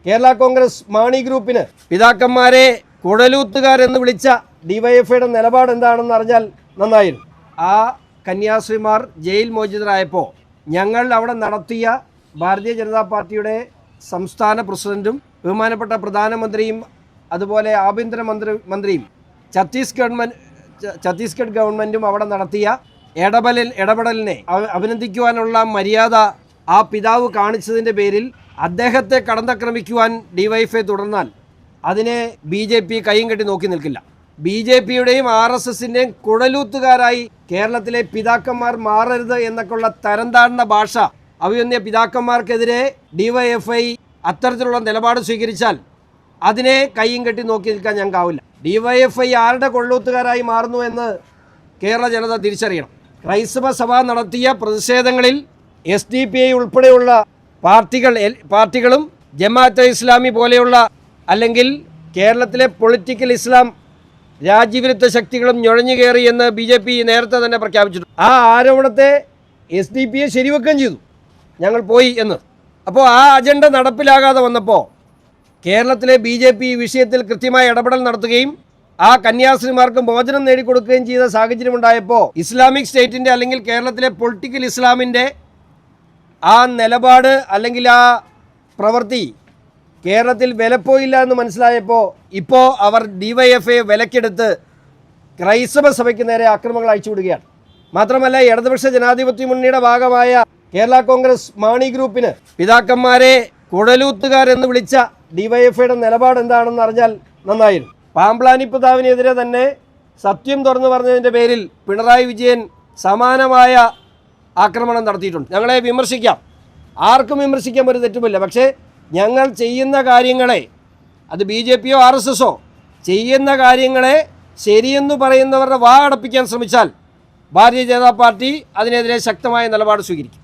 കേരള കോൺഗ്രസ് മാണി ഗ്രൂപ്പിന് പിതാക്കന്മാരെ കുഴലൂത്തുകാരെന്ന് വിളിച്ച ഡിവൈഎഫ്ഐയുടെ നിലപാട് എന്താണെന്ന് അറിഞ്ഞാൽ നന്നായിരുന്നു. ആ കന്യാസ്ത്രീമാർ ജയിൽ മോചിതരായപ്പോൾ ഞങ്ങൾ അവിടെ നടത്തിയ ഭാരതീയ ജനതാ പാർട്ടിയുടെ സംസ്ഥാന പ്രസിഡന്റും ബഹുമാനപ്പെട്ട പ്രധാനമന്ത്രിയും അതുപോലെ ആഭ്യന്തര മന്ത്രിയും ഛത്തീസ്ഗഡ് ഗവൺമെൻറ്റും അവിടെ നടത്തിയ ഇടപെടലിനെ അഭിനന്ദിക്കുവാനുള്ള മര്യാദ ആ പിതാവ് കാണിച്ചതിൻ്റെ പേരിൽ അദ്ദേഹത്തെ കടന്നാക്രമിക്കുവാൻ ഡിവൈഎഫ്ഐ തുടർന്നാൽ അതിനെ BJP കൈയും കെട്ടി നോക്കി നിൽക്കില്ല. BJPയുടെയും RSSൻ്റെയും കുഴലൂത്തുകാരായി കേരളത്തിലെ പിതാക്കന്മാർ മാറരുത് എന്നൊക്കെയുള്ള തരം താഴ്ന്ന ഭാഷ അഭിമന്യ പിതാക്കന്മാർക്കെതിരെ ഡിവൈഎഫ്ഐ അത്തരത്തിലുള്ള നിലപാട് സ്വീകരിച്ചാൽ അതിനെ കൈയും കെട്ടി നോക്കി നിൽക്കാൻ ഞങ്ങൾക്കാവില്ല. ഡിവൈഎഫ്ഐ ആരുടെ കൊള്ളൂത്തുകാരായി മാറുന്നു എന്ന് കേരള ജനത തിരിച്ചറിയണം. ക്രൈസ്തവ സഭ നടത്തിയ പ്രതിഷേധങ്ങളിൽ SDPI ഉൾപ്പെടെയുള്ള പാർട്ടികളും ജമാഅത്തെ ഇസ്ലാമി പോലെയുള്ള അല്ലെങ്കിൽ കേരളത്തിലെ പൊളിറ്റിക്കൽ ഇസ്ലാം രാജ്യവിരുദ്ധ ശക്തികളും നുഴഞ്ഞു കയറി എന്ന് BJP നേരത്തെ തന്നെ പ്രഖ്യാപിച്ചിട്ടുണ്ട്. ആ ആരോപണത്തെ SDPI ശരിവെക്കുകയും ചെയ്തു, ഞങ്ങൾ പോയി എന്ന്. അപ്പോൾ ആ അജണ്ട നടപ്പിലാകാതെ വന്നപ്പോൾ കേരളത്തിലെ BJP ഈ വിഷയത്തിൽ കൃത്യമായ ഇടപെടൽ നടത്തുകയും ആ കന്യാസ്ത്രീമാർക്ക് മോചനം നേടിക്കൊടുക്കുകയും ചെയ്ത സാഹചര്യമുണ്ടായപ്പോൾ ഇസ്ലാമിക് സ്റ്റേറ്റിൻ്റെ അല്ലെങ്കിൽ കേരളത്തിലെ പൊളിറ്റിക്കൽ ഇസ്ലാമിൻ്റെ ആ നിലപാട് അല്ലെങ്കിൽ ആ പ്രവൃത്തി കേരളത്തിൽ വിലപ്പോയില്ല എന്ന് മനസ്സിലായപ്പോൾ ഇപ്പോൾ അവർ ഡിവൈഎഫ്ഐ വിലക്കെടുത്ത് ക്രൈസ്തവ സഭയ്ക്ക് നേരെ ആക്രമണങ്ങൾ അയച്ചുവിടുകയാണ്. മാത്രമല്ല ഇടതുപക്ഷ ജനാധിപത്യ മുന്നണിയുടെ ഭാഗമായ കേരള കോൺഗ്രസ് മാണി ഗ്രൂപ്പിന് പിതാക്കന്മാരെ കുഴലൂത്തുകാരെന്ന് വിളിച്ച ഡിവൈഎഫ്ഐയുടെ നിലപാട് എന്താണെന്ന് അറിഞ്ഞാൽ നന്നായിരുന്നു. പാമ്പ്ലാനി പിതാവിനെതിരെ തന്നെ സത്യം തുറന്നു പറഞ്ഞതിൻ്റെ പേരിൽ പിണറായി വിജയൻ സമാനമായ ആക്രമണം നടത്തിയിട്ടുണ്ട്. ഞങ്ങളെ വിമർശിക്കാം, ആർക്കും വിമർശിക്കാൻ ഒരു തെറ്റുമില്ല. പക്ഷേ ഞങ്ങൾ ചെയ്യുന്ന കാര്യങ്ങളെ, അത് BJPയോ RSSോ ചെയ്യുന്ന കാര്യങ്ങളെ ശരിയെന്ന് പറയുന്നവരുടെ വാ അടപ്പിക്കാൻ ശ്രമിച്ചാൽ ഭാരതീയ ജനതാ പാർട്ടി അതിനെതിരെ ശക്തമായ നിലപാട് സ്വീകരിക്കും.